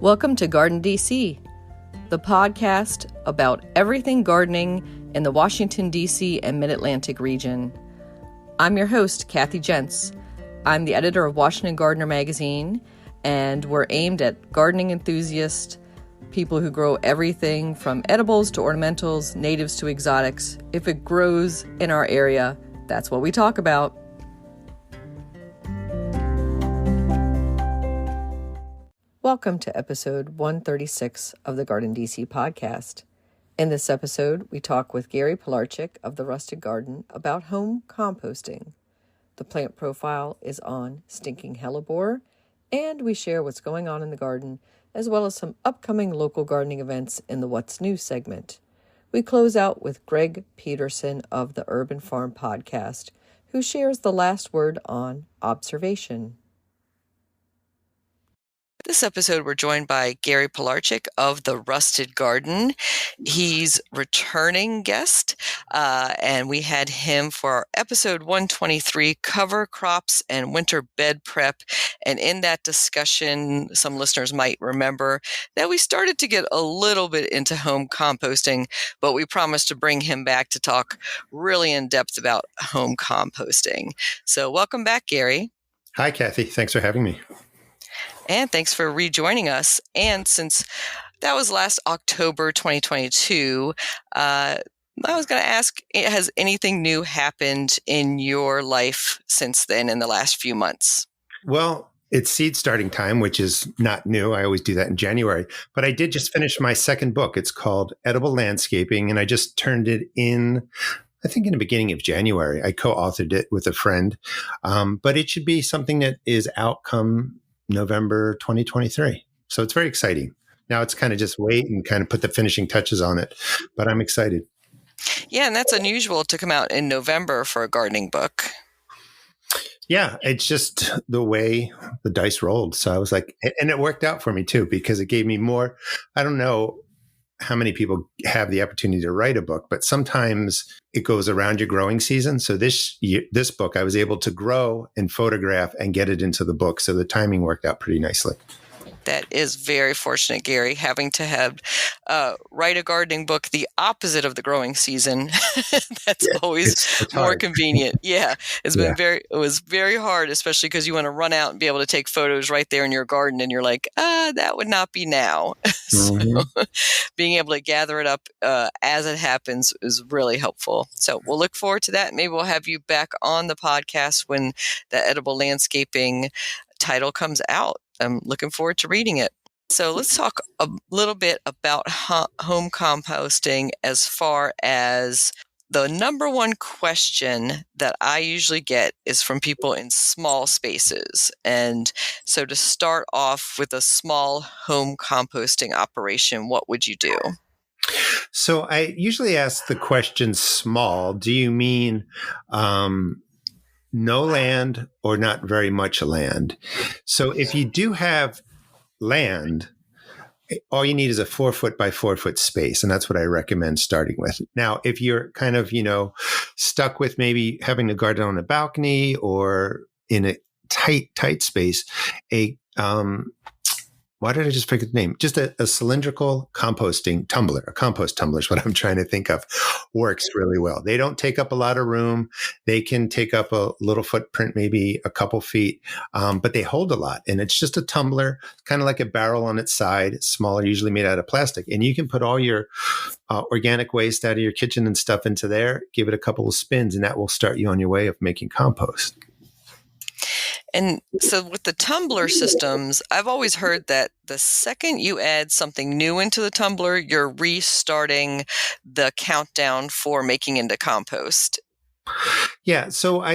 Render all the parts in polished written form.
Welcome to GardenDC, the podcast about everything gardening in the Washington, D.C. and Mid-Atlantic region. I'm your host, Kathy Jentz. I'm the editor of Washington Gardener magazine, and we're aimed at gardening enthusiasts, people who grow everything from edibles to ornamentals, natives to exotics. If it grows in our area, that's what we talk about. Welcome to episode 136 of the GardenDC podcast. In this episode, we talk with Gary Pilarczyk of the Rusted Garden about home composting. The plant profile is on stinking hellebore, and we share what's going on in the garden, as well as some upcoming local gardening events in the What's New segment. We close out with Greg Peterson of the Urban Farm podcast, who shares the last word on observation. This episode, we're joined by Gary Pilarczyk of the Rusted Garden. He's returning guest, and we had him for our episode 123, Cover Crops and Winter Bed Prep. And in that discussion, some listeners might remember that we started to get a little bit into home composting, but we promised to bring him back to talk really in depth about home composting. So welcome back, Gary. Hi, Kathy. Thanks for having me. And thanks for rejoining us. And since that was last October 2022, I was going to ask, has anything new happened in your life since then in the last few months? Well, it's seed starting time, which is not new. I always do that in January. But I did just finish my second book. It's called Edible Landscaping, and I just turned it in, I think, in the beginning of January. I co-authored it with a friend. But it should be something that is outcome November 2023. So it's very exciting. Now it's kind of just wait and kind of put the finishing touches on it, but I'm excited. Yeah, and that's unusual to come out in November for a gardening book. Yeah, it's just the way the dice rolled. So I was like, and it worked out for me too, because it gave me more. I don't know how many people have the opportunity to write a book, but sometimes it goes around your growing season. So this book, I was able to grow and photograph and get it into the book. So the timing worked out pretty nicely. That is very fortunate, Gary, having to write a gardening book the opposite of the growing season. That's always it's more convenient. Yeah, it was very hard, especially because you want to run out and be able to take photos right there in your garden, and you're like, that would not be now. So being able to gather it up as it happens is really helpful. So we'll look forward to that. Maybe we'll have you back on the podcast when the Edible Landscaping title comes out. I'm looking forward to reading it. So let's talk a little bit about home composting as far as the number one question that I usually get is from people in small spaces. And so to start off with a small home composting operation, what would you do? So I usually ask the question small. Do you mean no land or not very much land? So if you do have land, all you need is a 4 foot by 4 foot space. And that's what I recommend starting with. Now, if you're kind of, stuck with maybe having a garden on a balcony or in a tight space, why did I just forget the name? Just a cylindrical composting tumbler, a compost tumbler is what I'm trying to think of, works really well. They don't take up a lot of room. They can take up a little footprint, maybe a couple feet, but they hold a lot. And it's just a tumbler, kind of like a barrel on its side, smaller, usually made out of plastic. And you can put all your organic waste out of your kitchen and stuff into there, give it a couple of spins, and that will start you on your way of making compost. And so with the tumbler systems, I've always heard that the second you add something new into the tumbler, you're restarting the countdown for making into compost. Yeah. So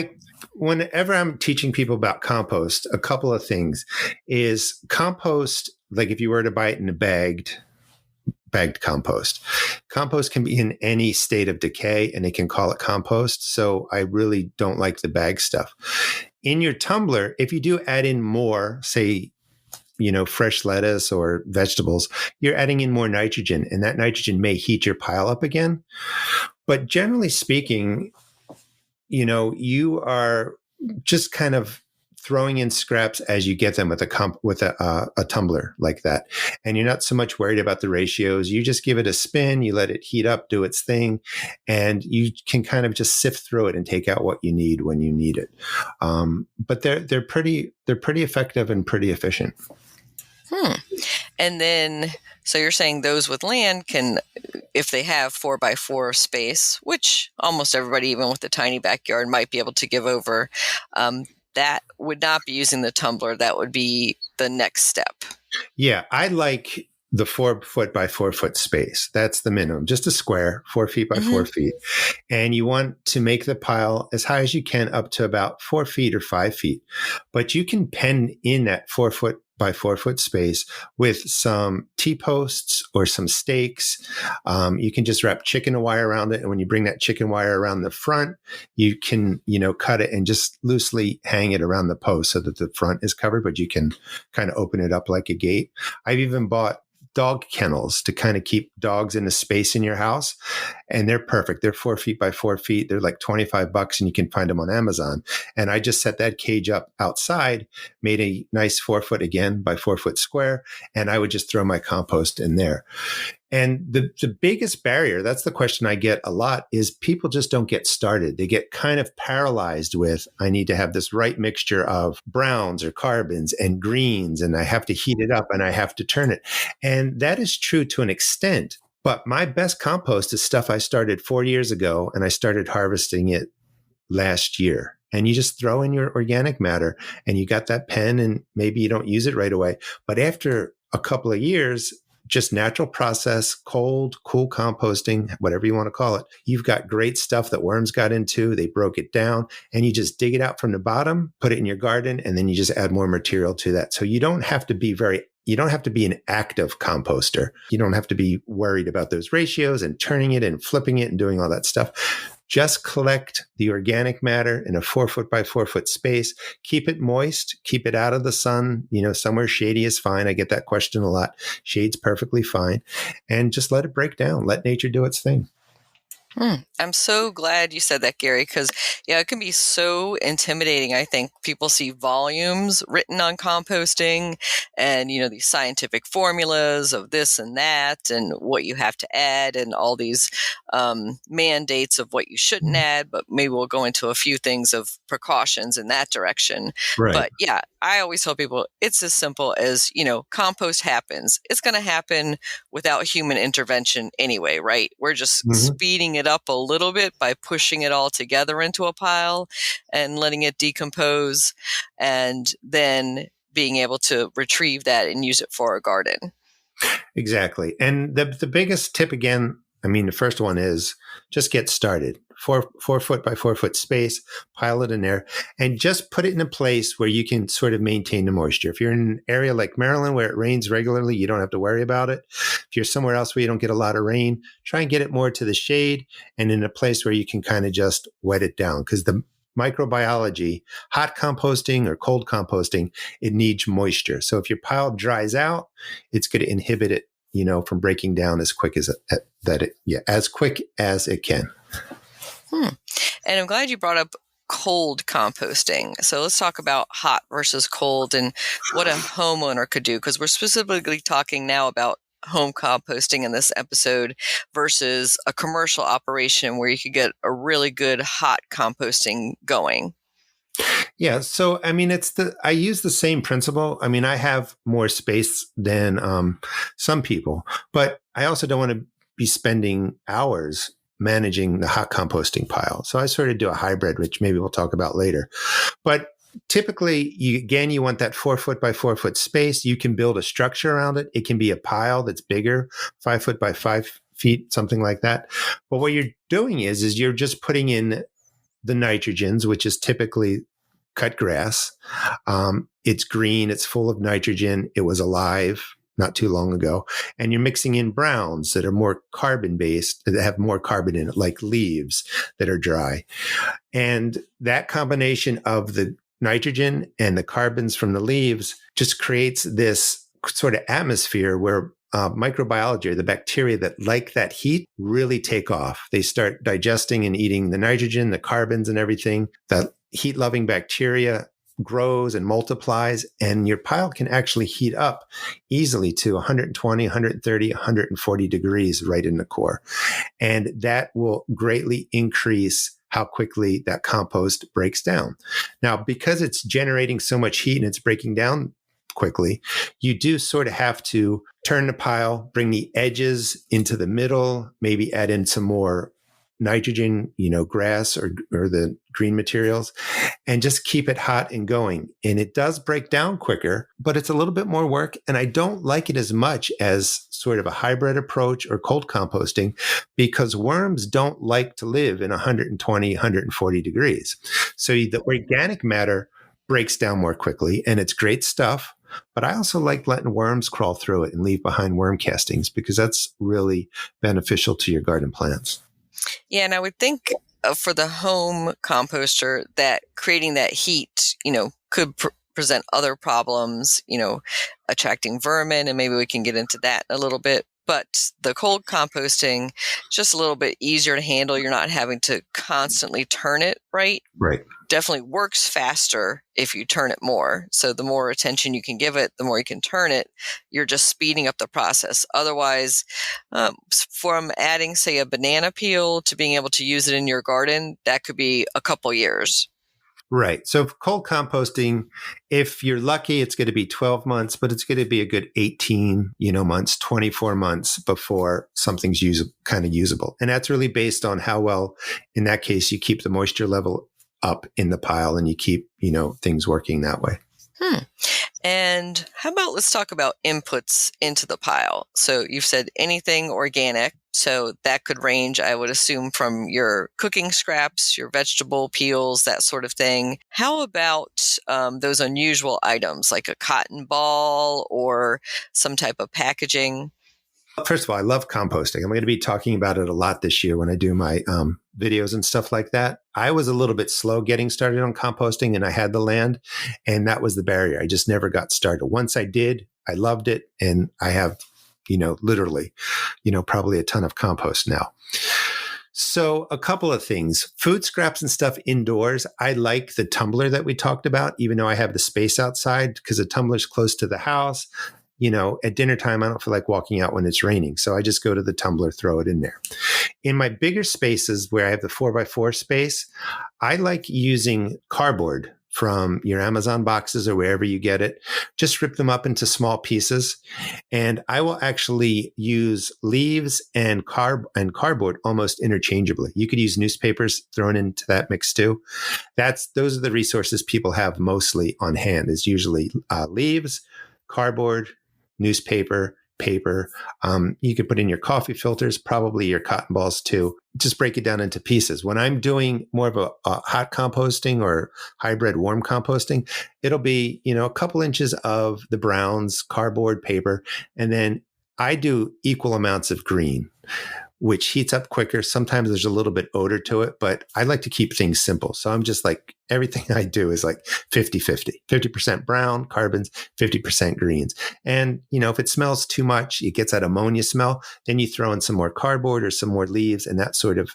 whenever I'm teaching people about compost, a couple of things is compost, like if you were to buy it in a bagged compost can be in any state of decay and they can call it compost. So I really don't like the bag stuff. In your tumbler, if you do add in more, say, fresh lettuce or vegetables, you're adding in more nitrogen, and that nitrogen may heat your pile up again. But generally speaking, you are just kind of throwing in scraps as you get them with a tumbler like that. And you're not so much worried about the ratios. You just give it a spin, you let it heat up, do its thing, and you can kind of just sift through it and take out what you need when you need it. But they're pretty effective and pretty efficient. And then, so you're saying those with land can, if they have 4x4 space, which almost everybody, even with a tiny backyard, might be able to give over, that would not be using the tumbler. That would be the next step. Yeah, I like the 4 foot by 4 foot space. That's the minimum, just a square, 4 feet by 4 feet. And you want to make the pile as high as you can, up to about 4 feet or 5 feet. But you can pen in that 4 foot by 4 foot space with some T-posts or some stakes. You can just wrap chicken wire around it. And when you bring that chicken wire around the front, you can, cut it and just loosely hang it around the post so that the front is covered, but you can kind of open it up like a gate. I've even bought dog kennels to kind of keep dogs in a space in your house. And they're perfect. They're 4 feet by 4 feet. They're like $25 and you can find them on Amazon. And I just set that cage up outside, made a nice 4 foot again by 4 foot square. And I would just throw my compost in there. And the biggest barrier, that's the question I get a lot, is people just don't get started. They get kind of paralyzed with, I need to have this right mixture of browns or carbons and greens, and I have to heat it up and I have to turn it. And that is true to an extent. But my best compost is stuff I started 4 years ago, and I started harvesting it last year. And you just throw in your organic matter and you got that pen, and maybe you don't use it right away. But after a couple of years, just natural process, cool composting, whatever you want to call it. You've got great stuff that worms got into. They broke it down, and you just dig it out from the bottom, put it in your garden, and then you just add more material to that. So you don't have to be an active composter. You don't have to be worried about those ratios and turning it and flipping it and doing all that stuff. Just collect the organic matter in a 4 foot by 4 foot space. Keep it moist. Keep it out of the sun. Somewhere shady is fine. I get that question a lot. Shade's perfectly fine. And just let it break down. Let nature do its thing. I'm so glad you said that, Gary, because it can be so intimidating. I think people see volumes written on composting and, these scientific formulas of this and that and what you have to add and all these mandates of what you shouldn't add. But maybe we'll go into a few things of precautions in that direction. Right. But I always tell people it's as simple as, compost happens. It's going to happen without human intervention anyway, right? We're just speeding it up a little bit by pushing it all together into a pile and letting it decompose, and then being able to retrieve that and use it for a garden. Exactly. And the biggest tip, again, the first one is just get started. 4 foot by 4 foot space, pile it in there, and just put it in a place where you can sort of maintain the moisture. If you're in an area like Maryland where it rains regularly, you don't have to worry about it. If you're somewhere else where you don't get a lot of rain, try and get it more to the shade and in a place where you can kind of just wet it down, because the microbiology, hot composting or cold composting, it needs moisture. So if your pile dries out, it's going to inhibit it, from breaking down as quick as it can. And I'm glad you brought up cold composting. So let's talk about hot versus cold and what a homeowner could do, because we're specifically talking now about home composting in this episode versus a commercial operation where you could get a really good hot composting going. Yeah. So, I use the same principle. I have more space than some people, but I also don't want to be spending hours managing the hot composting pile. So I sort of do a hybrid, which maybe we'll talk about later. But typically, you want that 4 foot by 4 foot space. You can build a structure around it. It can be a pile that's bigger, 5 foot by 5 feet, something like that. But what you're doing is you're just putting in the nitrogens, which is typically cut grass. It's green. It's full of nitrogen. It was alive not too long ago. And you're mixing in browns that are more carbon based, that have more carbon in it, like leaves that are dry. And that combination of the nitrogen and the carbons from the leaves just creates this sort of atmosphere where microbiology, or the bacteria that like that heat, really take off. They start digesting and eating the nitrogen, the carbons and everything. That heat-loving bacteria grows and multiplies, and your pile can actually heat up easily to 120, 130, 140 degrees right in the core. And that will greatly increase how quickly that compost breaks down. Now, because it's generating so much heat and it's breaking down quickly, you do sort of have to turn the pile, bring the edges into the middle, maybe add in some more nitrogen, grass or the green materials, and just keep it hot and going. And it does break down quicker, but it's a little bit more work. And I don't like it as much as sort of a hybrid approach or cold composting, because worms don't like to live in 120, 140 degrees. So the organic matter breaks down more quickly, and it's great stuff. But I also like letting worms crawl through it and leave behind worm castings, because that's really beneficial to your garden plants. Yeah, and I would think for the home composter that creating that heat, could present other problems, attracting vermin, and maybe we can get into that a little bit. But the cold composting, just a little bit easier to handle. You're not having to constantly turn it, right? Right. Definitely works faster if you turn it more. So the more attention you can give it, the more you can turn it. You're just speeding up the process. Otherwise, from adding, say, a banana peel to being able to use it in your garden, that could be a couple years. Right. So cold composting, if you're lucky, it's going to be 12 months, but it's going to be a good 18, months, 24 months before something's kind of usable. And that's really based on how well, in that case, you keep the moisture level up in the pile and you keep, things working that way. And how about, let's talk about inputs into the pile. So you've said anything organic. So that could range, I would assume, from your cooking scraps, your vegetable peels, that sort of thing. How about those unusual items like a cotton ball or some type of packaging? First of all, I love composting. I'm going to be talking about it a lot this year when I do my videos and stuff like that. I was a little bit slow getting started on composting, and I had the land, and that was the barrier. I just never got started. Once I did, I loved it, and I have, literally, probably a ton of compost now. So a couple of things, food scraps and stuff indoors. I like the tumbler that we talked about, even though I have the space outside, because the tumbler's close to the house. At dinner time, I don't feel like walking out when it's raining. So I just go to the tumbler, throw it in there. In my bigger spaces where I have the 4x4 space, I like using cardboard from your Amazon boxes or wherever you get it. Just rip them up into small pieces. And I will actually use leaves and cardboard almost interchangeably. You could use newspapers thrown into that mix too. Those are the resources people have mostly on hand, is usually leaves, cardboard, newspaper, paper. You could put in your coffee filters, probably your cotton balls too. Just break it down into pieces. When I'm doing more of a hot composting or hybrid warm composting, it'll be, a couple inches of the browns, cardboard, paper, and then I do equal amounts of green, which heats up quicker. Sometimes there's a little bit odor to it, but I like to keep things simple. So I'm just like, everything I do is like 50-50, 50% brown carbons, 50% greens. And, if it smells too much, it gets that ammonia smell, then you throw in some more cardboard or some more leaves, and that sort of,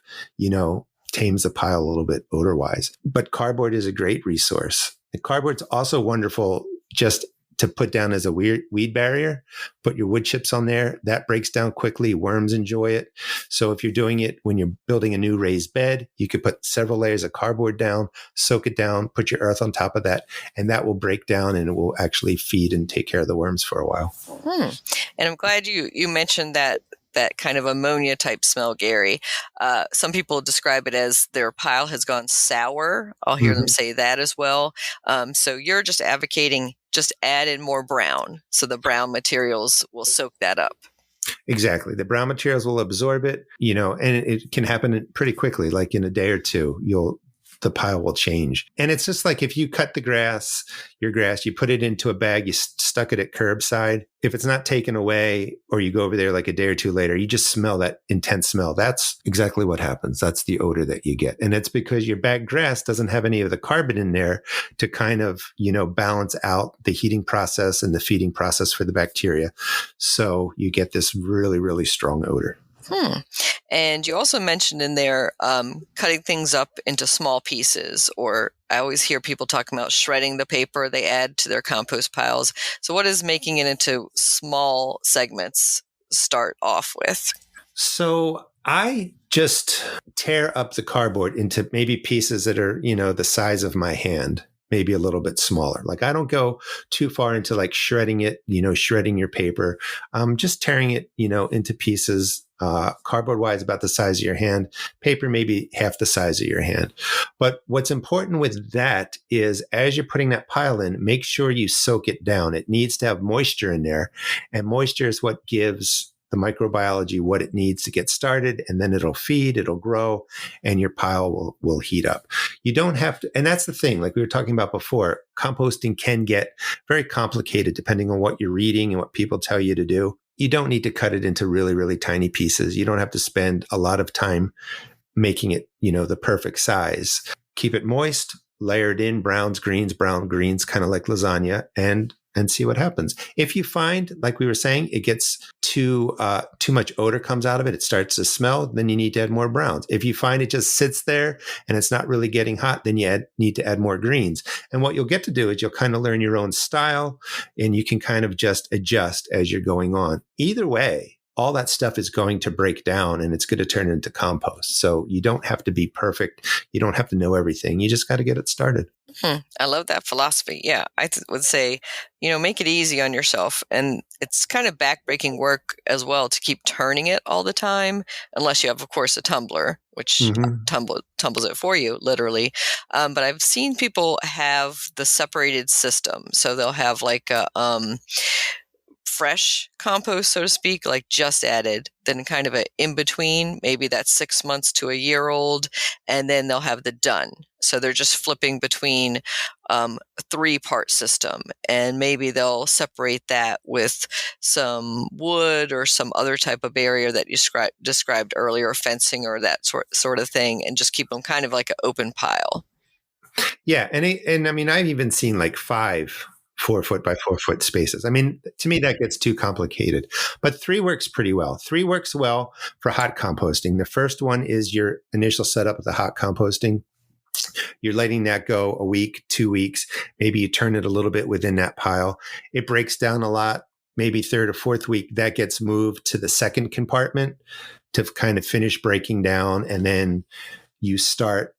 tames the pile a little bit odor wise. But cardboard is a great resource. And cardboard's also wonderful just to put down as a weed barrier. Put your wood chips on there. That breaks down quickly. Worms enjoy it. So if you're doing it when you're building a new raised bed, you could put several layers of cardboard down, soak it down, put your earth on top of that, and that will break down and it will actually feed and take care of the worms for a while. And I'm glad you mentioned that kind of ammonia type smell, Gary. Some people describe it as their pile has gone sour. I'll hear them say that as well. So you're just advocating just add in more brown. So the brown materials will soak that up. Exactly. The brown materials will absorb it, and it can happen pretty quickly, like in a day or two, the pile will change. And it's just like if you cut your grass, you put it into a bag, you stuck it at curbside. If it's not taken away or you go over there like a day or two later, you just smell that intense smell. That's exactly what happens. That's the odor that you get. And it's because your bagged grass doesn't have any of the carbon in there to kind of, balance out the heating process and the feeding process for the bacteria. So you get this really, really strong odor. And you also mentioned in there cutting things up into small pieces, or I always hear people talking about shredding the paper they add to their compost piles. So what does making it into small segments start off with? So I just tear up the cardboard into maybe pieces that are, the size of my hand, maybe a little bit smaller. Like I don't go too far into like shredding it, shredding your paper. Just tearing it, into pieces, cardboard wise about the size of your hand, paper maybe half the size of your hand. But what's important with that is as you're putting that pile in, make sure you soak it down. It needs to have moisture in there, and moisture is what gives the microbiology what it needs to get started, and then it'll feed, it'll grow, and your pile will heat up. You don't have to, and that's the thing, like we were talking about before, composting can get very complicated depending on what you're reading and what people tell you to do. You don't need to cut it into really, really tiny pieces. You don't have to spend a lot of time making it, the perfect size. Keep it moist, layered in browns, greens, brown, greens, kind of like lasagna, and see what happens. If you find, like we were saying, it gets too much odor comes out of it, it starts to smell, then you need to add more browns. If you find it just sits there and it's not really getting hot, then you need to add more greens. And what you'll get to do is you'll kind of learn your own style, and you can kind of just adjust as you're going on. Either way, all that stuff is going to break down and it's going to turn into compost. So you don't have to be perfect. You don't have to know everything. You just got to get it started. I love that philosophy. Yeah, I would say, make it easy on yourself. And it's kind of backbreaking work as well to keep turning it all the time, unless you have, of course, a tumbler, which tumbles it for you, literally. But I've seen people have the separated system. So they'll have like a fresh compost, so to speak, like just added, then kind of a in between, maybe that's 6 months to a year old, and then they'll have the done. So they're just flipping between a 3-part system, and maybe they'll separate that with some wood or some other type of barrier that you described earlier, fencing or that sort of thing, and just keep them kind of like an open pile. Yeah, and I mean, I've even seen like 5 4-foot by 4-foot spaces. I mean, to me, that gets too complicated, but 3 works pretty well. 3 works well for hot composting. The first one is your initial setup of the hot composting. You're letting that go a week, 2 weeks. Maybe you turn it a little bit within that pile. It breaks down a lot. Maybe 3rd or 4th week, that gets moved to the second compartment to kind of finish breaking down. And then you start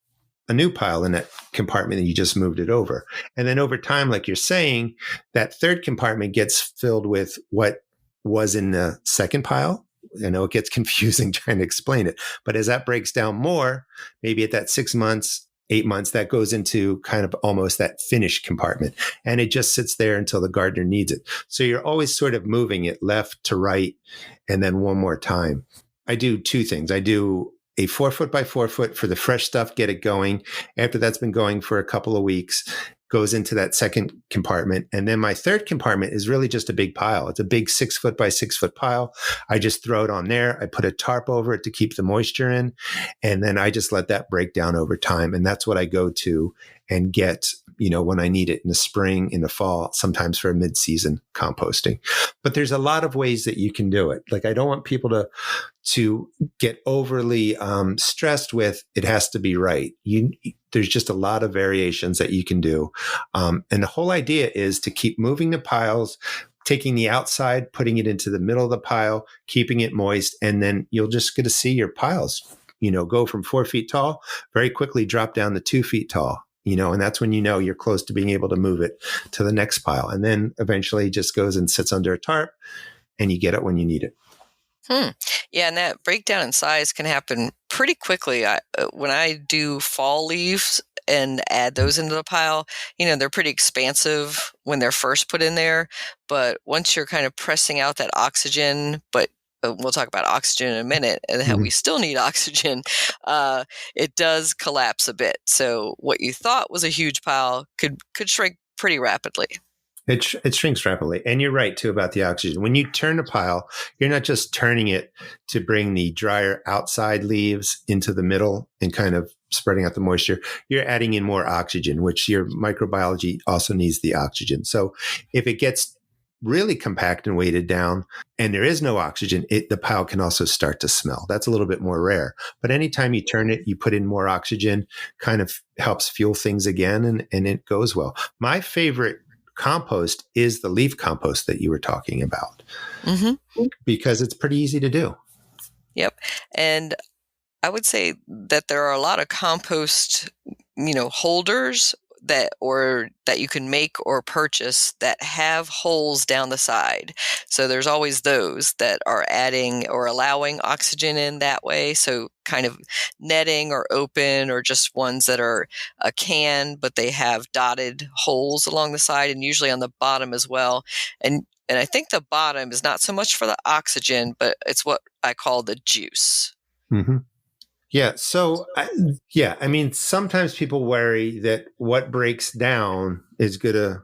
a new pile in that compartment and you just moved it over. And then over time, like you're saying, that 3rd compartment gets filled with what was in the second pile. I know it gets confusing trying to explain it, but as that breaks down more, maybe at that 6 months, 8 months, that goes into kind of almost that finished compartment, and it just sits there until the gardener needs it. So you're always sort of moving it left to right, and then one more time. I do 2 things. I do a 4-foot by 4-foot for the fresh stuff, get it going. After that's been going for a couple of weeks, goes into that second compartment. And then my 3rd compartment is really just a big pile. It's a big 6-foot by 6-foot pile. I just throw it on there. I put a tarp over it to keep the moisture in. And then I just let that break down over time. And that's what I go to and get, when I need it in the spring, in the fall, sometimes for a mid-season composting. But there's a lot of ways that you can do it. Like, I don't want people to get overly stressed with it has to be right. There's just a lot of variations that you can do. And the whole idea is to keep moving the piles, taking the outside, putting it into the middle of the pile, keeping it moist. And then you'll just get to see your piles, go from 4 feet tall, very quickly drop down to 2 feet tall. And that's when you're close to being able to move it to the next pile. And then eventually it just goes and sits under a tarp and you get it when you need it. Yeah, and that breakdown in size can happen pretty quickly. When I do fall leaves and add those into the pile, they're pretty expansive when they're first put in there. But once you're kind of pressing out that oxygen, but we'll talk about oxygen in a minute and how we still need oxygen, it does collapse a bit. So what you thought was a huge pile could shrink pretty rapidly. It shrinks rapidly. And you're right, too, about the oxygen. When you turn a pile, you're not just turning it to bring the drier outside leaves into the middle and kind of spreading out the moisture. You're adding in more oxygen, which your microbiology also needs the oxygen. So if it gets really compact and weighted down and there is no oxygen, the pile can also start to smell. That's a little bit more rare. But anytime you turn it, you put in more oxygen, kind of helps fuel things again, and it goes well. My favorite compost is the leaf compost that you were talking about, because it's pretty easy to do. Yep. And I would say that there are a lot of compost, holders that you can make or purchase that have holes down the side. So there's always those that are adding or allowing oxygen in that way. So kind of netting or open, or just ones that are a can, but they have dotted holes along the side and usually on the bottom as well. And I think the bottom is not so much for the oxygen, but it's what I call the juice. Mm-hmm. Yeah. So, I mean, sometimes people worry that what breaks down is going to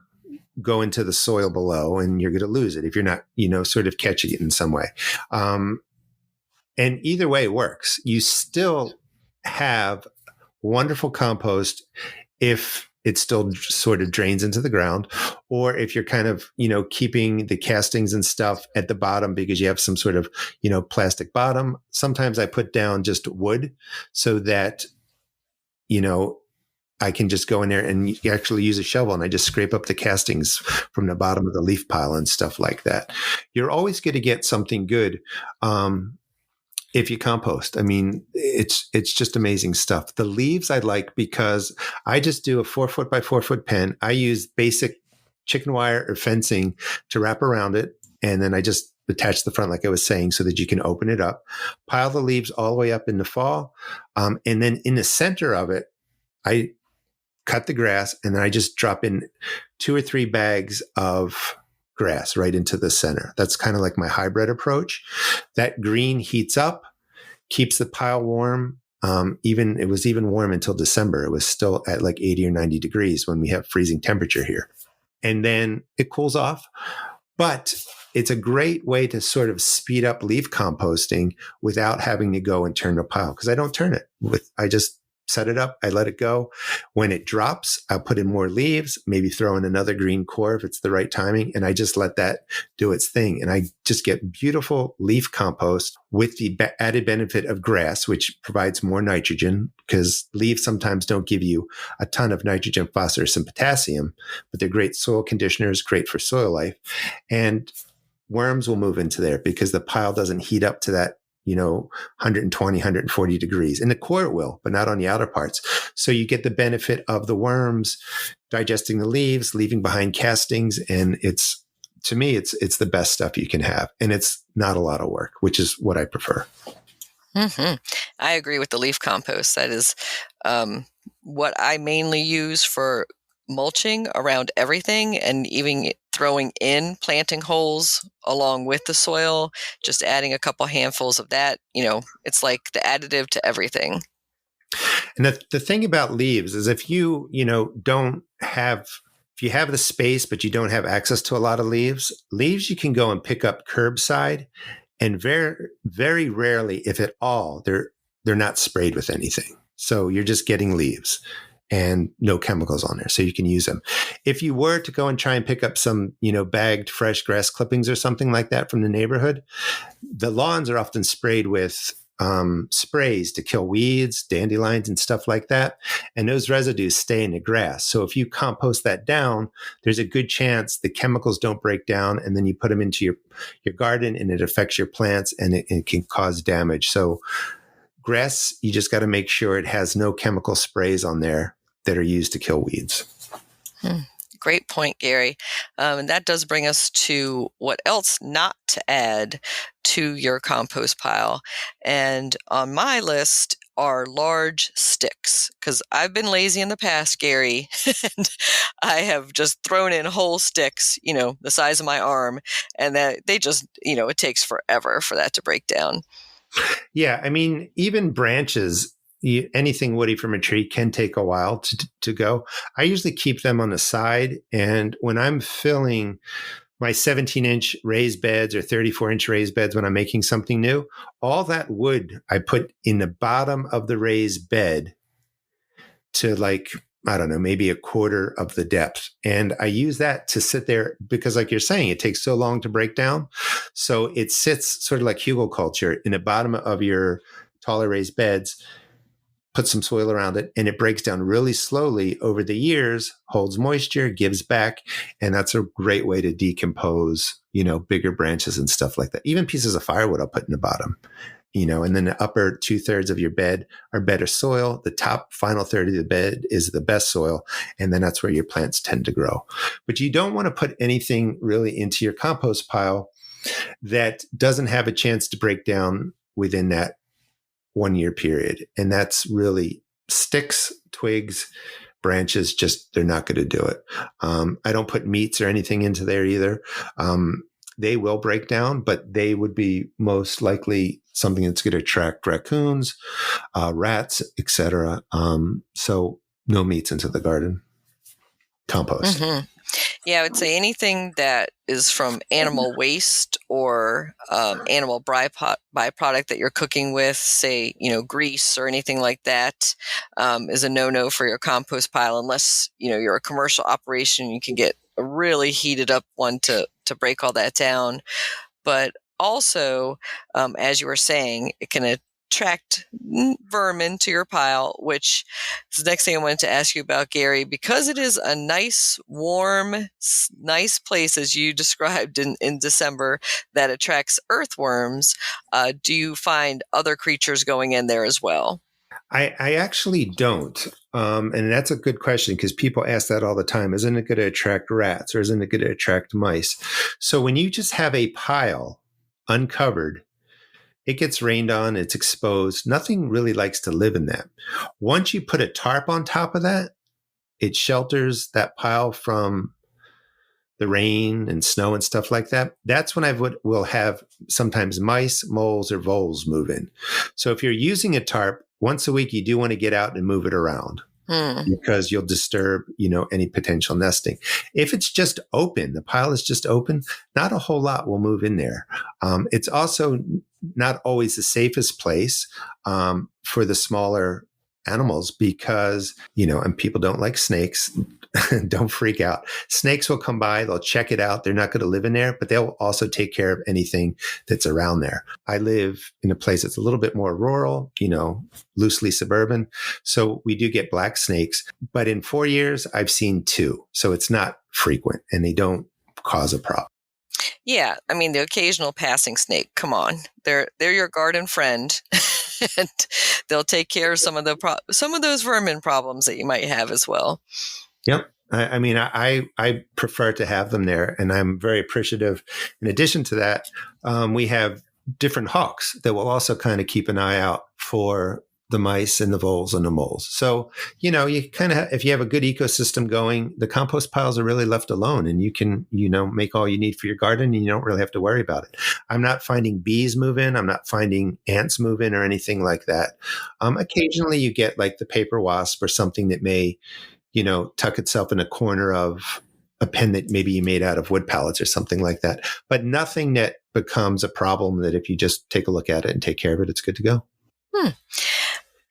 go into the soil below and you're going to lose it if you're not, sort of catching it in some way. And either way works. You still have wonderful compost if it still sort of drains into the ground, or if you're kind of, keeping the castings and stuff at the bottom because you have some sort of, plastic bottom. Sometimes I put down just wood so that, I can just go in there and actually use a shovel and I just scrape up the castings from the bottom of the leaf pile and stuff like that. You're always going to get something good. If you compost, I mean, it's just amazing stuff. The leaves I like because I just do a 4 foot by 4 foot pen. I use basic chicken wire or fencing to wrap around it. And then I just attach the front, like I was saying, so that you can open it up, pile the leaves all the way up in the fall. And then in the center of it, I cut the grass and then I just drop in 2 or 3 bags of grass right into the center. That's kind of like my hybrid approach. That green heats up, keeps the pile warm. It was even warm until December. It was still at like 80 or 90 degrees when we have freezing temperature here. And then it cools off. But it's a great way to sort of speed up leaf composting without having to go and turn the pile, because I don't turn it. I just set it up. I let it go. When it drops, I'll put in more leaves, maybe throw in another green core if it's the right timing. And I just let that do its thing. And I just get beautiful leaf compost with the added benefit of grass, which provides more nitrogen, because leaves sometimes don't give you a ton of nitrogen, phosphorus, and potassium, but they're great soil conditioners, great for soil life. And worms will move into there because the pile doesn't heat up to that 120, 140 degrees. In the core it will, but not on the outer parts. So you get the benefit of the worms digesting the leaves, leaving behind castings. And to me, it's the best stuff you can have. And it's not a lot of work, which is what I prefer. Mm-hmm. I agree with the leaf compost. That is what I mainly use for mulching around everything, and even throwing in planting holes along with the soil, just adding a couple handfuls of that. It's like the additive to everything. And the thing about leaves is if you have the space, but you don't have access to a lot of leaves you can go and pick up curbside, and very, very rarely, if at all, they're not sprayed with anything. So you're just getting leaves and no chemicals on there, so you can use them. If you were to go and try and pick up some, bagged fresh grass clippings or something like that from the neighborhood, the lawns are often sprayed with sprays to kill weeds, dandelions, and stuff like that. And those residues stay in the grass. So if you compost that down, there's a good chance the chemicals don't break down, and then you put them into your garden and it affects your plants, and it can cause damage. So grass, you just got to make sure it has no chemical sprays on there that are used to kill weeds. Great point, Gary. And that does bring us to what else not to add to your compost pile. And on my list are large sticks, because I've been lazy in the past, Gary, and I have just thrown in whole sticks, the size of my arm, and that they just, it takes forever for that to break down. Yeah. I mean, even branches, anything woody from a tree can take a while to go. I usually keep them on the side. And when I'm filling my 17-inch raised beds or 34-inch raised beds, when I'm making something new, all that wood I put in the bottom of the raised bed to I don't know, maybe a quarter of the depth. And I use that to sit there because, like you're saying, it takes so long to break down. So it sits sort of like hugelkultur in the bottom of your taller raised beds, put some soil around it, and it breaks down really slowly over the years, holds moisture, gives back. And that's a great way to decompose, bigger branches and stuff like that. Even pieces of firewood I'll put in the bottom, and then the upper 2/3 of your bed are better soil. The top final third of the bed is the best soil. And then that's where your plants tend to grow. But you don't want to put anything really into your compost pile that doesn't have a chance to break down within that 1 year period. And that's really sticks, twigs, branches, just, they're not going to do it. I don't put meats or anything into there either. They will break down, but they would be most likely something that's going to attract raccoons, rats, etc. So no meats into the garden. Compost. Mm-hmm. Yeah, I would say anything that is from animal waste or animal byproduct that you're cooking with, say, grease or anything like that, is a no-no for your compost pile unless, you're a commercial operation. You can get a really heated up one to break all that down. But also, as you were saying, it can attract vermin to your pile, which is the next thing I wanted to ask you about, Gary, because it is a nice, warm, nice place, as you described in December, that attracts earthworms. Do you find other creatures going in there as well? I actually don't. And that's a good question because people ask that all the time. Isn't it going to attract rats or isn't it going to attract mice? So when you just have a pile uncovered, it gets rained on, it's exposed. Nothing really likes to live in that. Once you put a tarp on top of that, it shelters that pile from the rain and snow and stuff like that. That's when will have sometimes mice, moles, or voles move in. So if you're using a tarp, once a week, you do want to get out and move it around because you'll disturb, any potential nesting. If it's just open, the pile is just open, not a whole lot will move in there. It's also not always the safest place for the smaller animals because, and people don't like snakes. Don't freak out. Snakes will come by. They'll check it out. They're not going to live in there, but they'll also take care of anything that's around there. I live in a place that's a little bit more rural, loosely suburban. So we do get black snakes, but in 4 years, I've seen 2. So it's not frequent and they don't cause a problem. Yeah. I mean, the occasional passing snake, come on. They're your garden friend. And they'll take care of some of those vermin problems that you might have as well. Yep. I mean, I prefer to have them there, and I'm very appreciative. In addition to that, we have different hawks that will also kind of keep an eye out for the mice and the voles and the moles. So, you kind of, if you have a good ecosystem going, the compost piles are really left alone and you can, make all you need for your garden and you don't really have to worry about it. I'm not finding bees move in. I'm not finding ants move in or anything like that. Occasionally you get like the paper wasp or something that may, tuck itself in a corner of a pen that maybe you made out of wood pallets or something like that, but nothing that becomes a problem that if you just take a look at it and take care of it, it's good to go.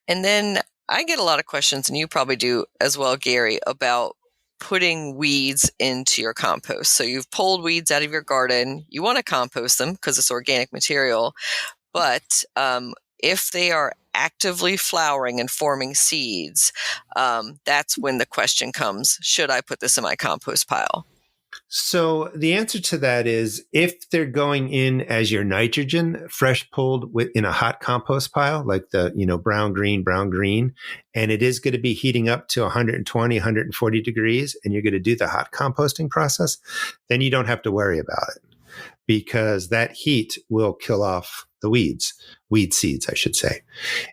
And then I get a lot of questions, and you probably do as well, Gary, about putting weeds into your compost. So you've pulled weeds out of your garden. You want to compost them because it's organic material. But if they are actively flowering and forming seeds, that's when the question comes, should I put this in my compost pile? So the answer to that is if they're going in as your nitrogen, fresh pulled in a hot compost pile, like the, brown, green, and it is going to be heating up to 120, 140 degrees, and you're going to do the hot composting process, then you don't have to worry about it because that heat will kill off the weed seeds, I should say.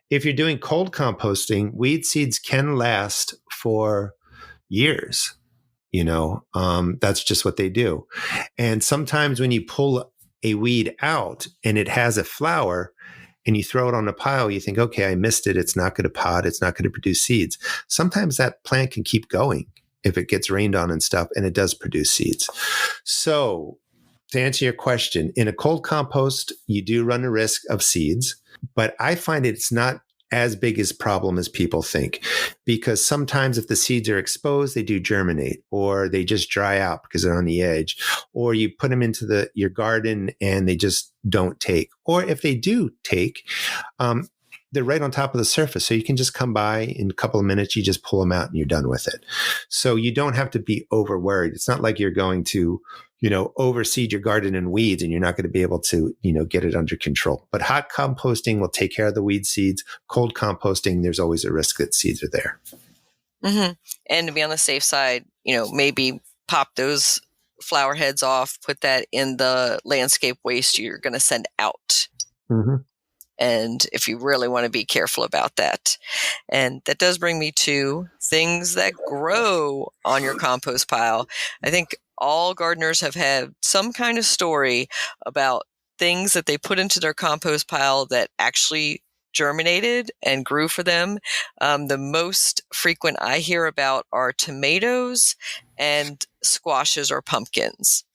If you're doing cold composting, weed seeds can last for years. That's just what they do. And sometimes when you pull a weed out and it has a flower and you throw it on a pile, you think, okay, I missed it. It's not going to pod. It's not going to produce seeds. Sometimes that plant can keep going if it gets rained on and stuff, and it does produce seeds. So to answer your question, in a cold compost, you do run the risk of seeds, but I find it's not as big a problem as people think, because sometimes if the seeds are exposed, they do germinate, or they just dry out because they're on the edge, or you put them into your garden and they just don't take, or if they do take, they're right on top of the surface. So you can just come by in a couple of minutes, you just pull them out and you're done with it. So you don't have to be over worried. It's not like you're going to, overseed your garden in weeds and you're not going to be able to, get it under control. But hot composting will take care of the weed seeds. Cold composting, there's always a risk that seeds are there. Mm-hmm. And to be on the safe side, maybe pop those flower heads off, put that in the landscape waste you're going to send out. Mm-hmm. And if you really want to be careful about that. And that does bring me to things that grow on your compost pile. I think all gardeners have had some kind of story about things that they put into their compost pile that actually germinated and grew for them. The most frequent I hear about are tomatoes and squashes or pumpkins.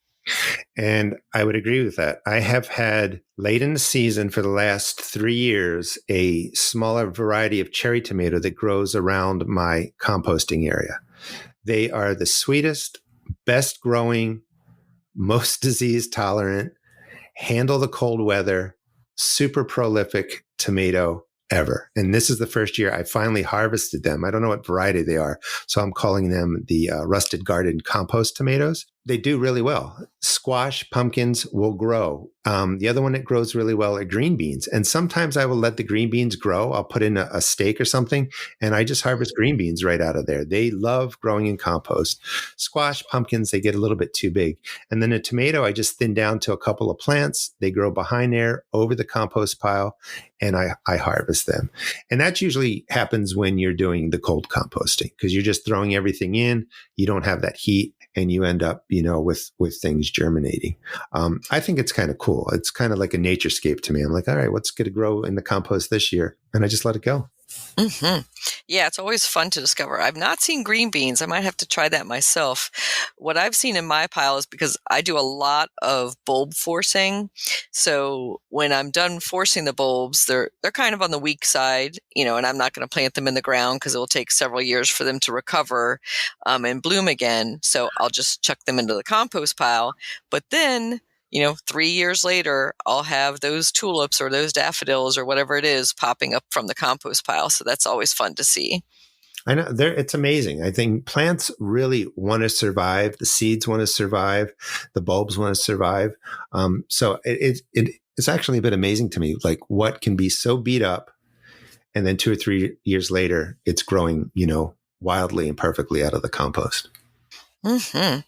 And I would agree with that. I have had late in the season for the last 3 years, a smaller variety of cherry tomato that grows around my composting area. They are the sweetest, best growing, most disease tolerant, handle the cold weather, super prolific tomato ever. And this is the first year I finally harvested them. I don't know what variety they are, so I'm calling them the Rusted Garden compost tomatoes. They do really well. Squash, pumpkins will grow. The other one that grows really well are green beans. And sometimes I will let the green beans grow. I'll put in a stake or something, and I just harvest green beans right out of there. They love growing in compost. Squash, pumpkins, they get a little bit too big. And then a tomato, I just thin down to a couple of plants. They grow behind there over the compost pile, and I harvest them. And that usually happens when you're doing the cold composting, because you're just throwing everything in. You don't have that heat, and you end up, with things germinating. I think it's kind of cool. It's kind of like a naturescape to me. I'm like, all right, what's going to grow in the compost this year? And I just let it go. Mm-hmm. Yeah, it's always fun to discover. I've not seen green beans. I might have to try that myself. What I've seen in my pile is because I do a lot of bulb forcing. So when I'm done forcing the bulbs, they're kind of on the weak side, and I'm not going to plant them in the ground because it will take several years for them to recover and bloom again. So I'll just chuck them into the compost pile. But then 3 years later, I'll have those tulips or those daffodils or whatever it is popping up from the compost pile. So that's always fun to see. I know it's amazing. I think plants really want to survive. The seeds want to survive. The bulbs want to survive. So it's actually a bit amazing to me, like what can be so beat up, and then 2 or 3 years later, it's growing, wildly and perfectly out of the compost. Mm-hmm.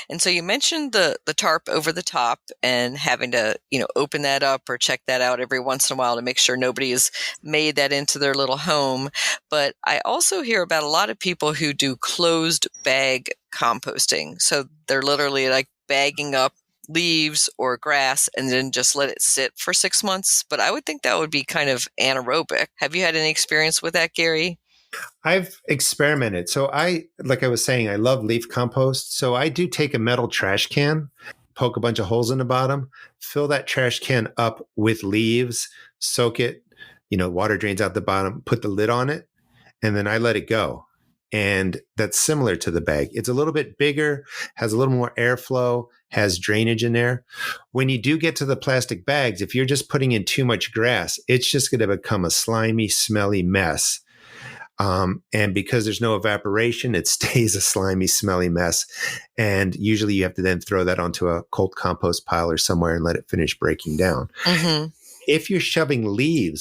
And so you mentioned the tarp over the top and having to, open that up or check that out every once in a while to make sure nobody has made that into their little home. But I also hear about a lot of people who do closed bag composting. So they're literally like bagging up leaves or grass and then just let it sit for 6 months. But I would think that would be kind of anaerobic. Have you had any experience with that, Gary? I've experimented. So like I was saying, I love leaf compost. So I do take a metal trash can, poke a bunch of holes in the bottom, fill that trash can up with leaves, soak it, water drains out the bottom, put the lid on it, and then I let it go. And that's similar to the bag. It's a little bit bigger, has a little more airflow, has drainage in there. When you do get to the plastic bags, if you're just putting in too much grass, it's just going to become a slimy, smelly mess. And because there's no evaporation, it stays a slimy, smelly mess. And usually you have to then throw that onto a cold compost pile or somewhere and let it finish breaking down. Mm-hmm. If you're shoving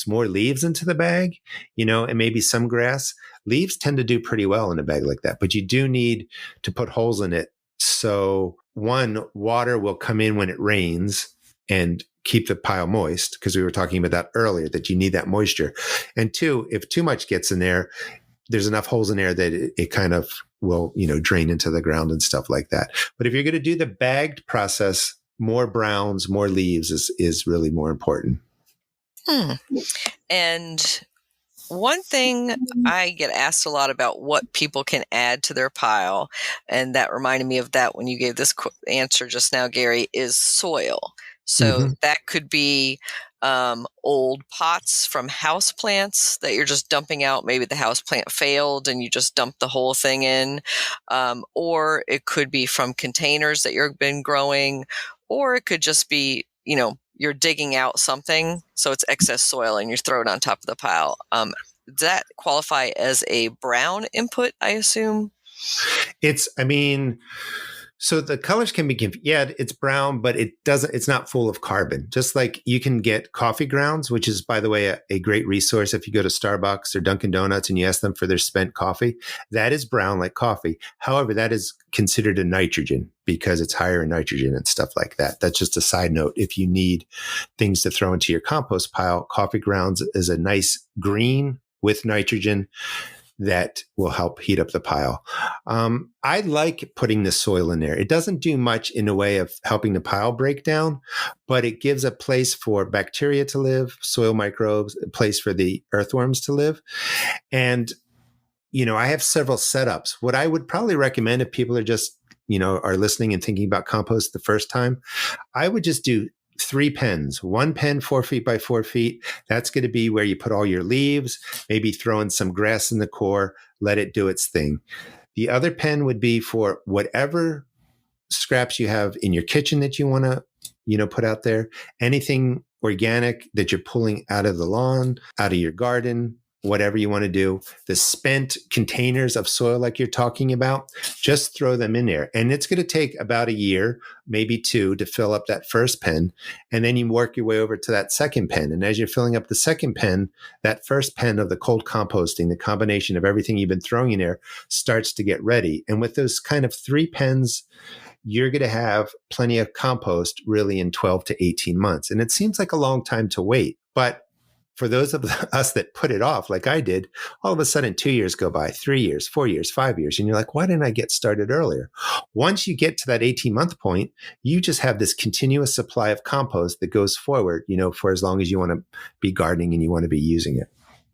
more leaves into the bag, and maybe some grass, leaves tend to do pretty well in a bag like that. But you do need to put holes in it. So one, water will come in when it rains and keep the pile moist, because we were talking about that earlier, that you need that moisture. And two, if too much gets in there, there's enough holes in there that it kind of will, drain into the ground and stuff like that. But if you're going to do the bagged process, more browns, more leaves is really more important. And one thing I get asked a lot about what people can add to their pile, and that reminded me of that when you gave this answer just now, Gary, is soil. So that could be old pots from house plants that you're just dumping out. Maybe the house plant failed and you just dump the whole thing in. Or it could be from containers that you've been growing, or it could just be, you're digging out something, so it's excess soil and you throw it on top of the pile. Does that qualify as a brown input, I assume? So the colors can be, it's brown, but it's not full of carbon. Just like you can get coffee grounds, which is, by the way, a great resource. If you go to Starbucks or Dunkin' Donuts and you ask them for their spent coffee, that is brown like coffee. However, that is considered a nitrogen because it's higher in nitrogen and stuff like that. That's just a side note. If you need things to throw into your compost pile, coffee grounds is a nice green with nitrogen that will help heat up the pile. I like putting the soil in there. It doesn't do much in the way of helping the pile break down, but it gives a place for bacteria to live, soil microbes, a place for the earthworms to live. And, I have several setups. What I would probably recommend if people are just, are listening and thinking about compost the first time, I would just do 3 pens, 1 pen, 4 feet by 4 feet. That's going to be where you put all your leaves, maybe throw in some grass in the core, let it do its thing. The other pen would be for whatever scraps you have in your kitchen that you want to, put out there, anything organic that you're pulling out of the lawn, out of your garden, whatever you want to do. The spent containers of soil like you're talking about, just throw them in there. And it's going to take about a year, maybe 2, to fill up that first pen. And then you work your way over to that second pen. And as you're filling up the second pen, that first pen of the cold composting, the combination of everything you've been throwing in there, starts to get ready. And with those kind of 3 pens, you're going to have plenty of compost really in 12 to 18 months. And it seems like a long time to wait. But for those of us that put it off, like I did, all of a sudden 2 years go by, 3 years, 4 years, 5 years. And you're like, why didn't I get started earlier? Once you get to that 18-month point, you just have this continuous supply of compost that goes forward, for as long as you want to be gardening and you want to be using it.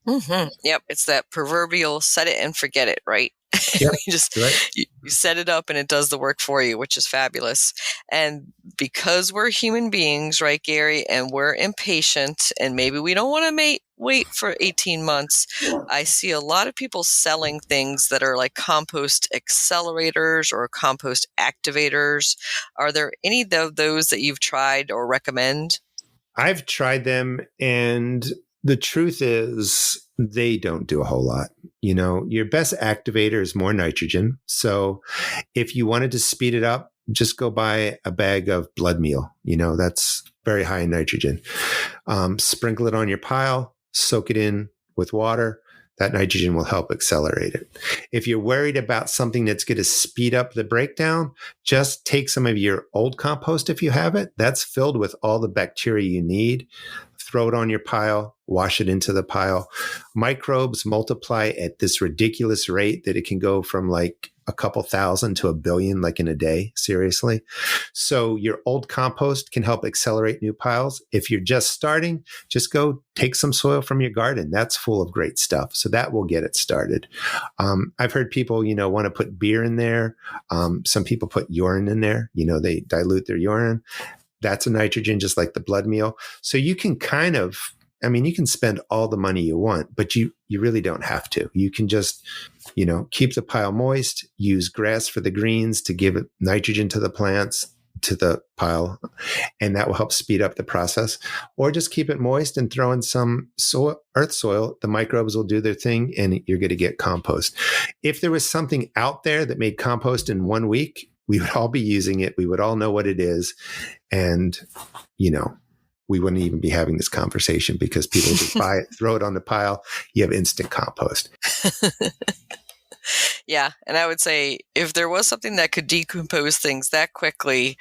Mm-hmm. Yep. It's that proverbial set it and forget it, right? Yep, you set it up and it does the work for you, which is fabulous. And because we're human beings, right, Gary, and we're impatient and maybe we don't want to wait for 18 months, I see a lot of people selling things that are like compost accelerators or compost activators. Are there any of those that you've tried or recommend? I've tried them, and the truth is they don't do a whole lot. Your best activator is more nitrogen. So if you wanted to speed it up, just go buy a bag of blood meal. That's very high in nitrogen. Sprinkle it on your pile, soak it in with water. That nitrogen will help accelerate it. If you're worried about something that's going to speed up the breakdown, just take some of your old compost if you have it. That's filled with all the bacteria you need. Throw it on your pile, wash it into the pile. Microbes multiply at this ridiculous rate that it can go from like a couple thousand to 1 billion, like in a day, seriously. So your old compost can help accelerate new piles. If you're just starting, just go take some soil from your garden. That's full of great stuff. So that will get it started. I've heard people, want to put beer in there. Some people put urine in there. They dilute their urine. That's a nitrogen, just like the blood meal. So you can you can spend all the money you want, but you really don't have to. You can just, keep the pile moist, use grass for the greens to give nitrogen to the plants, to the pile, and that will help speed up the process. Or just keep it moist and throw in some earth soil. The microbes will do their thing and you're going to get compost. If there was something out there that made compost in 1 week, we would all be using it. We would all know what it is. And, we wouldn't even be having this conversation because people just buy it, throw it on the pile. You have instant compost. Yeah. And I would say if there was something that could decompose things that quickly,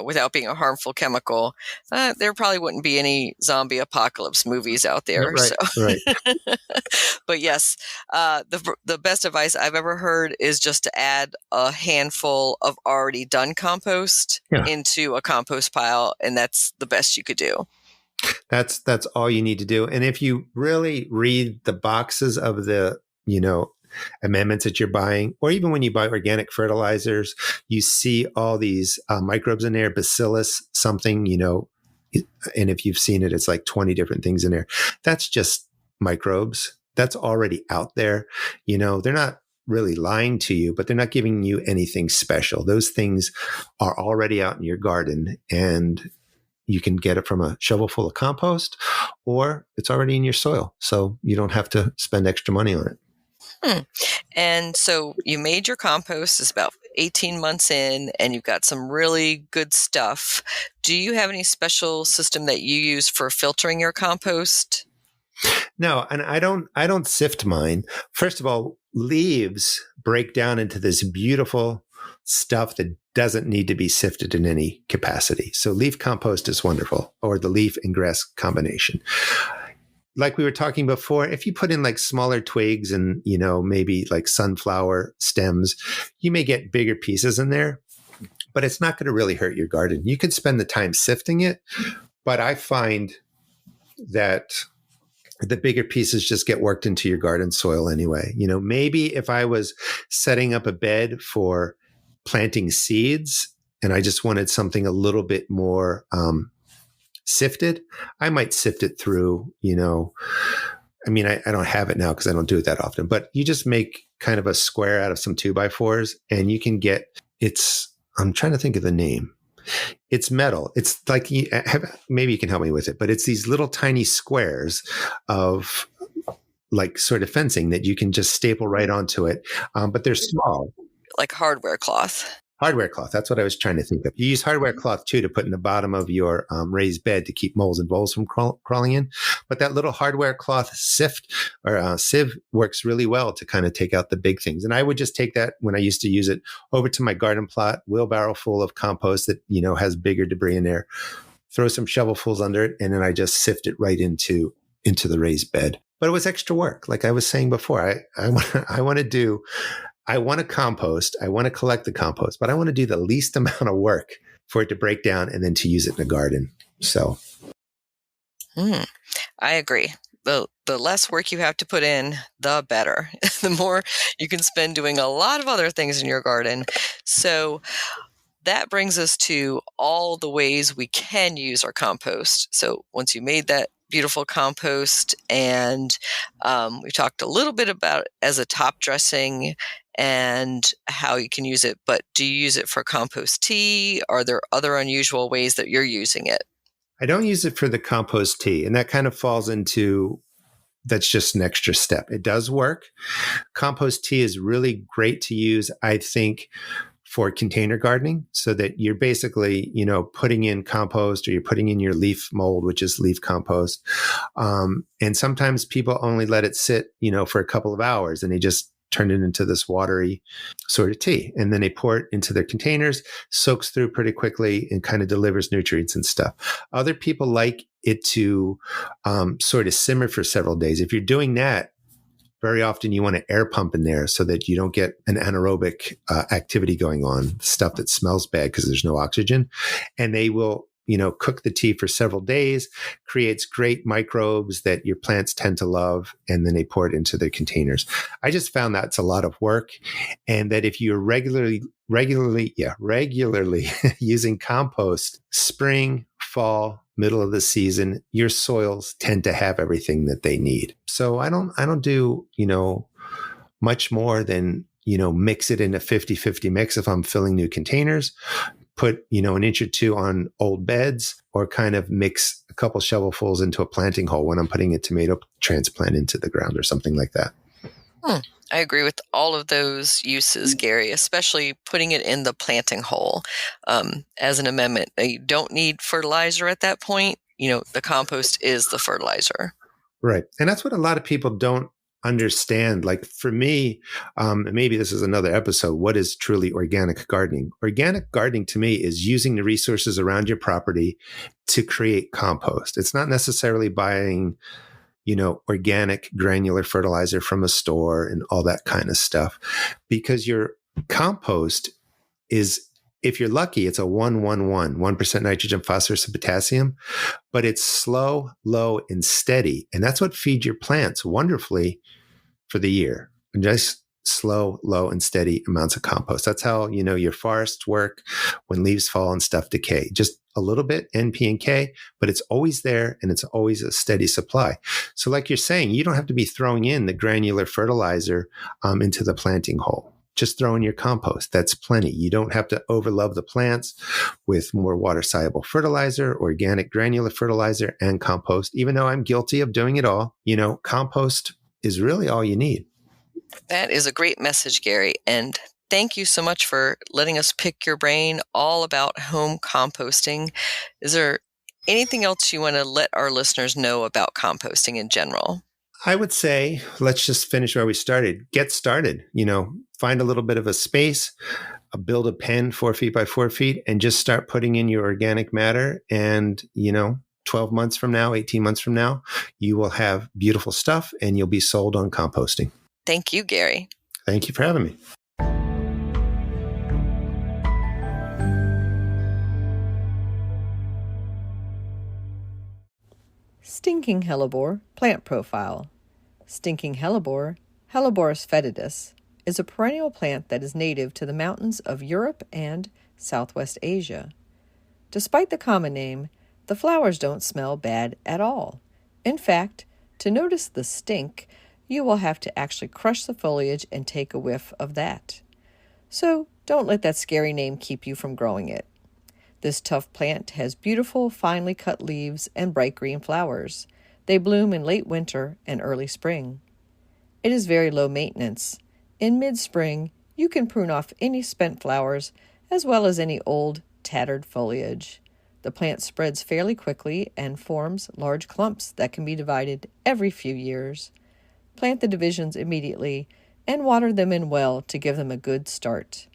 without being a harmful chemical, there probably wouldn't be any zombie apocalypse movies out there. Right, so. Right. But yes, the best advice I've ever heard is just to add a handful of already done compost into a compost pile, and that's the best you could do. That's all you need to do. And if you really read the boxes of the, amendments that you're buying, or even when you buy organic fertilizers, you see all these microbes in there, bacillus, something, And if you've seen it, it's like 20 different things in there. That's just microbes. That's already out there. They're not really lying to you, but they're not giving you anything special. Those things are already out in your garden, and you can get it from a shovel full of compost, or it's already in your soil. So you don't have to spend extra money on it. And so you made your compost. It's about 18 months in, and you've got some really good stuff. Do you have any special system that you use for filtering your compost? No, and I don't sift mine. First of all, leaves break down into this beautiful stuff that doesn't need to be sifted in any capacity. So leaf compost is wonderful, or the leaf and grass combination. Like we were talking before, if you put in like smaller twigs and, maybe like sunflower stems, you may get bigger pieces in there, but it's not going to really hurt your garden. You could spend the time sifting it, but I find that the bigger pieces just get worked into your garden soil anyway. Maybe if I was setting up a bed for planting seeds and I just wanted something a little bit more sifted, I might sift it through, I don't have it now because I don't do it that often, but you just make kind of a square out of some 2x4s and you can get, I'm trying to think of the name. It's metal. It's like, maybe you can help me with it, but it's these little tiny squares of like sort of fencing that you can just staple right onto it. But they're small. Like hardware cloth. Hardware cloth. That's what I was trying to think of. You use hardware cloth too to put in the bottom of your raised bed to keep moles and voles from crawling in. But that little hardware cloth sieve works really well to kind of take out the big things. And I would just take that when I used to use it over to my garden plot, wheelbarrow full of compost that, has bigger debris in there, throw some shovelfuls under it, and then I just sift it right into the raised bed. But it was extra work. Like I was saying before, I want to compost. I want to collect the compost, but I want to do the least amount of work for it to break down and then to use it in the garden. So, I agree. The less work you have to put in, the better. The more you can spend doing a lot of other things in your garden. So that brings us to all the ways we can use our compost. So once you made that beautiful compost, and we talked a little bit about it as a top dressing and how you can use it, but do you use it for compost tea? Are there other unusual ways that you're using it? I don't use it for the compost tea, and that kind of falls into, that's just an extra step. It does work. Compost tea is really great to use, I think, for container gardening, so that you're basically, putting in compost, or you're putting in your leaf mold, which is leaf compost. And sometimes people only let it sit, for a couple of hours, and they just turn it into this watery sort of tea. And then they pour it into their containers, soaks through pretty quickly, and kind of delivers nutrients and stuff. Other people like it to sort of simmer for several days. If you're doing that, very often you want to air pump in there so that you don't get an anaerobic activity going on, stuff that smells bad because there's no oxygen. And they will, cook the tea for several days, creates great microbes that your plants tend to love, and then they pour it into their containers. I just found that's a lot of work, and that if you're regularly using compost, spring, fall, middle of the season, your soils tend to have everything that they need. So I don't do, much more than, mix it in a 50-50 mix if I'm filling new containers, put, an inch or two on old beds, or kind of mix a couple shovelfuls into a planting hole when I'm putting a tomato transplant into the ground or something like that. I agree with all of those uses, Gary, especially putting it in the planting hole as an amendment. You don't need fertilizer at that point. The compost is the fertilizer. Right. And that's what a lot of people don't understand. Like for me, maybe this is another episode, what is truly organic gardening? Organic gardening to me is using the resources around your property to create compost. It's not necessarily buying, organic granular fertilizer from a store and all that kind of stuff, because your compost is, if you're lucky, it's a 1% nitrogen, phosphorus, and potassium, but it's slow, low, and steady. And that's what feeds your plants wonderfully for the year. And just slow, low, and steady amounts of compost. That's how your forests work when leaves fall and stuff decay. Just a little bit NP and K, but it's always there and it's always a steady supply. So like you're saying, you don't have to be throwing in the granular fertilizer into the planting hole. Just throw in your compost. That's plenty. You don't have to overlove the plants with more water-soluble fertilizer, organic granular fertilizer, and compost. Even though I'm guilty of doing it all, compost is really all you need. That is a great message, Gary. And thank you so much for letting us pick your brain all about home composting. Is there anything else you want to let our listeners know about composting in general? I would say, let's just finish where we started. Get started, find a little bit of a space, build a pen 4 feet by 4 feet, and just start putting in your organic matter. And, 12 months from now, 18 months from now, you will have beautiful stuff and you'll be sold on composting. Thank you, Gary. Thank you for having me. Stinking hellebore plant profile. Stinking hellebore, Helleborus fetidus, is a perennial plant that is native to the mountains of Europe and Southwest Asia. Despite the common name, the flowers don't smell bad at all. In fact, to notice the stink, you will have to actually crush the foliage and take a whiff of that. So don't let that scary name keep you from growing it. This tough plant has beautiful, finely cut leaves and bright green flowers. They bloom in late winter and early spring. It is very low maintenance. In mid-spring, you can prune off any spent flowers as well as any old, tattered foliage. The plant spreads fairly quickly and forms large clumps that can be divided every few years. Plant the divisions immediately and water them in well to give them a good start.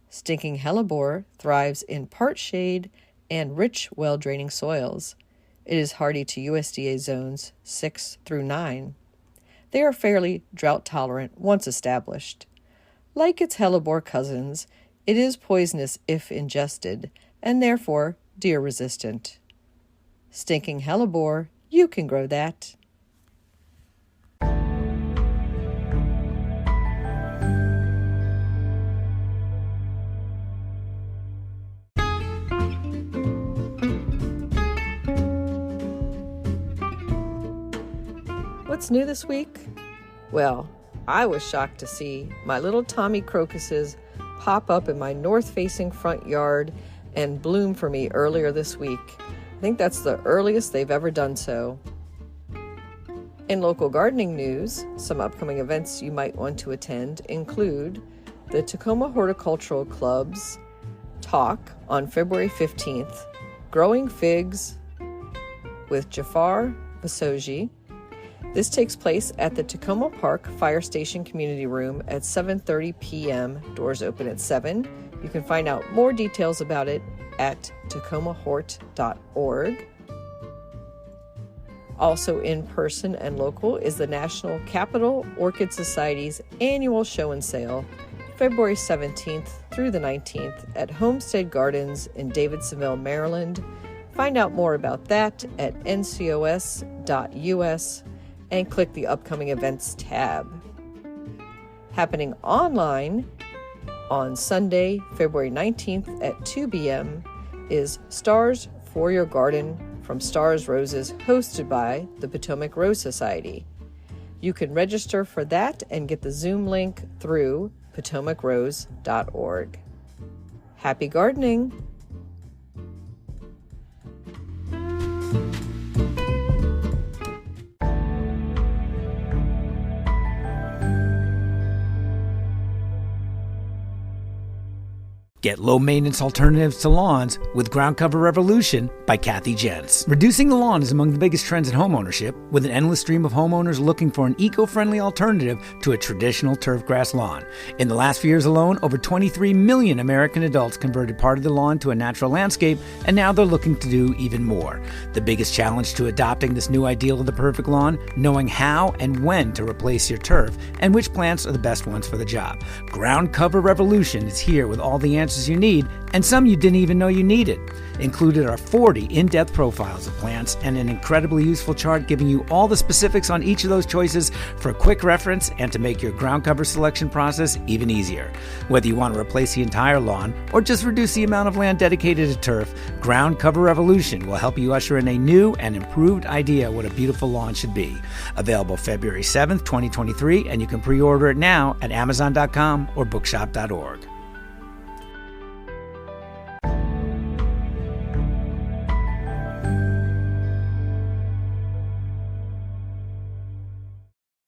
Stinking hellebore thrives in part shade and rich, well-draining soils. It is hardy to USDA zones 6 through 9. They are fairly drought-tolerant once established. Like its hellebore cousins, it is poisonous if ingested, and therefore deer-resistant. Stinking hellebore, you can grow that. What's new this week? Well, I was shocked to see my little Tommy crocuses pop up in my north-facing front yard and bloom for me earlier this week. I think that's the earliest they've ever done so. In local gardening news, some upcoming events you might want to attend include the Tacoma Horticultural Club's talk on February 15th, Growing Figs with Jafar Vasoji. This takes place at the Tacoma Park Fire Station Community Room at 7:30 p.m. Doors open at 7. You can find out more details about it at tacomahort.org. Also in person and local is the National Capital Orchid Society's annual show and sale, February 17th through the 19th at Homestead Gardens in Davidsonville, Maryland. Find out more about that at ncos.us and click the upcoming events tab. Happening online on Sunday, February 19th at 2 p.m. is Stars for Your Garden from Stars Roses, hosted by the Potomac Rose Society. You can register for that and get the Zoom link through potomacriose.org. Happy gardening! Get low-maintenance alternatives to lawns with Ground Cover Revolution by Kathy Jentz. Reducing the lawn is among the biggest trends in homeownership, with an endless stream of homeowners looking for an eco-friendly alternative to a traditional turfgrass lawn. In the last few years alone, over 23 million American adults converted part of the lawn to a natural landscape, and now they're looking to do even more. The biggest challenge to adopting this new ideal of the perfect lawn? Knowing how and when to replace your turf, and which plants are the best ones for the job. Ground Cover Revolution is here with all the answers you need, and some you didn't even know you needed. Included are 40 in-depth profiles of plants and an incredibly useful chart giving you all the specifics on each of those choices for a quick reference and to make your ground cover selection process even easier. Whether you want to replace the entire lawn or just reduce the amount of land dedicated to turf, Ground Cover Revolution will help you usher in a new and improved idea what a beautiful lawn should be. Available February 7th, 2023, and you can pre-order it now at Amazon.com or bookshop.org.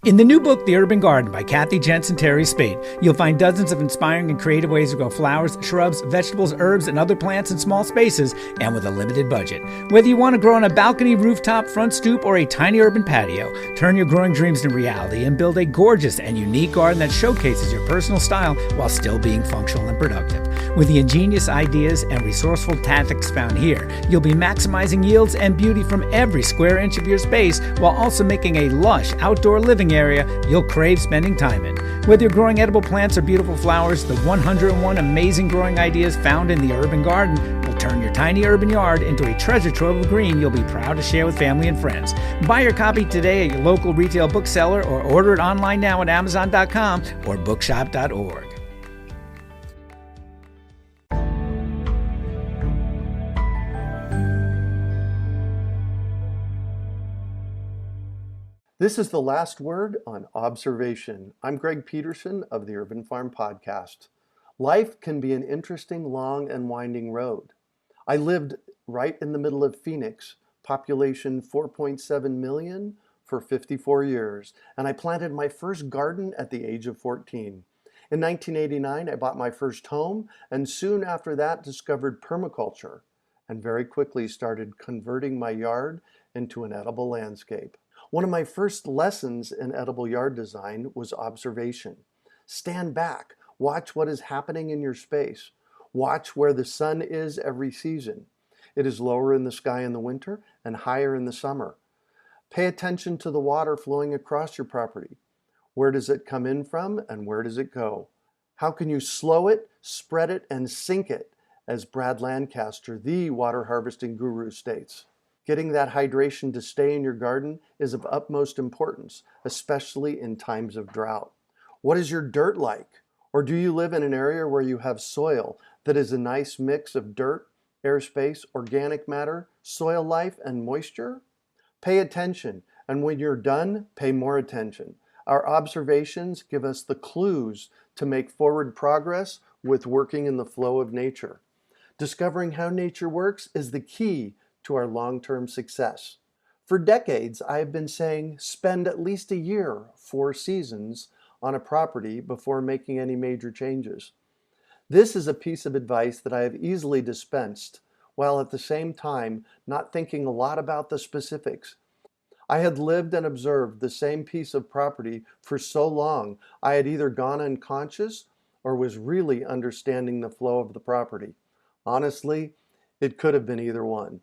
In the new book, The Urban Garden by Kathy Jentz and Terry Spate, you'll find dozens of inspiring and creative ways to grow flowers, shrubs, vegetables, herbs, and other plants in small spaces and with a limited budget. Whether you want to grow on a balcony, rooftop, front stoop, or a tiny urban patio, turn your growing dreams into reality and build a gorgeous and unique garden that showcases your personal style while still being functional and productive. With the ingenious ideas and resourceful tactics found here, you'll be maximizing yields and beauty from every square inch of your space while also making a lush outdoor living area you'll crave spending time in. Whether you're growing edible plants or beautiful flowers, the 101 amazing growing ideas found in the Urban Garden will turn your tiny urban yard into a treasure trove of green you'll be proud to share with family and friends. Buy your copy today at your local retail bookseller or order it online now at Amazon.com or bookshop.org. This is the last word on observation. I'm Greg Peterson of the Urban Farm Podcast. Life can be an interesting, long, and winding road. I lived right in the middle of Phoenix, population 4.7 million, for 54 years, and I planted my first garden at the age of 14. In 1989, I bought my first home, and soon after that discovered permaculture, and very quickly started converting my yard into an edible landscape. One of my first lessons in edible yard design was observation. Stand back, watch what is happening in your space. Watch where the sun is every season. It is lower in the sky in the winter and higher in the summer. Pay attention to the water flowing across your property. Where does it come in from and where does it go? How can you slow it, spread it, and sink it, as Brad Lancaster, the water harvesting guru, states? Getting that hydration to stay in your garden is of utmost importance, especially in times of drought. What is your dirt like? Or do you live in an area where you have soil that is a nice mix of dirt, airspace, organic matter, soil life, and moisture? Pay attention, and when you're done, pay more attention. Our observations give us the clues to make forward progress with working in the flow of nature. Discovering how nature works is the key to our long-term success. For decades, I have been saying spend at least a year, 4 seasons, on a property before making any major changes. This is a piece of advice that I have easily dispensed, while at the same time not thinking a lot about the specifics. I had lived and observed the same piece of property for so long, I had either gone unconscious or was really understanding the flow of the property. Honestly, it could have been either one.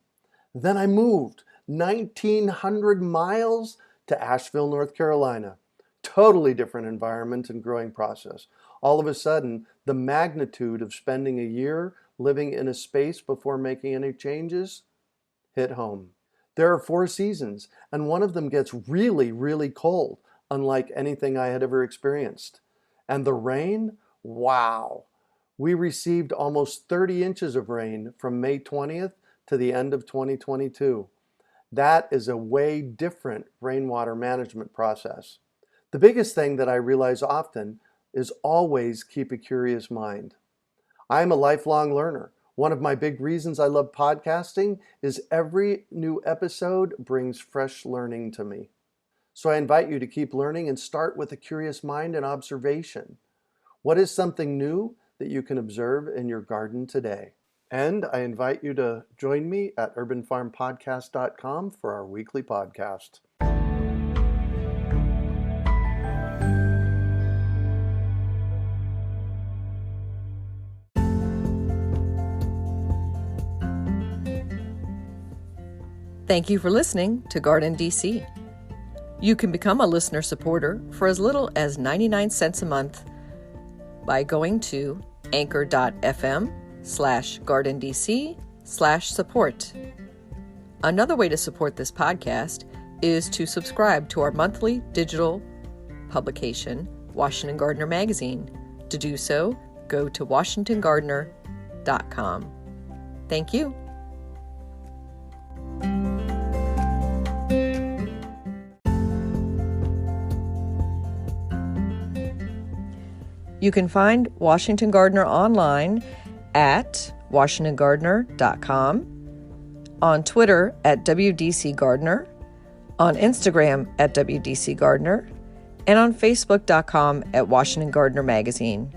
Then I moved 1,900 miles to Asheville, North Carolina. Totally different environment and growing process. All of a sudden, the magnitude of spending a year living in a space before making any changes hit home. There are 4 seasons, and one of them gets really, really cold, unlike anything I had ever experienced. And the rain? Wow! We received almost 30 inches of rain from May 20th to the end of 2022. That is a way different rainwater management process. The biggest thing that I realize often is always keep a curious mind. I am a lifelong learner. One of my big reasons I love podcasting is every new episode brings fresh learning to me. So I invite you to keep learning and start with a curious mind and observation. What is something new that you can observe in your garden today? And I invite you to join me at urbanfarmpodcast.com for our weekly podcast. Thank you for listening to GardenDC. You can become a listener supporter for as little as 99 cents a month by going to anchor.fm/GardenDC/support. www.washingtongardener.com/support. Another way to support this podcast is to subscribe to our monthly digital publication, Washington Gardener Magazine. To do so, go to washingtongardener.com. Thank you. You can find Washington Gardener online at washingtongardener.com, on Twitter at WDC Gardener, on Instagram at WDC Gardener, and on Facebook.com at Washington Gardener Magazine.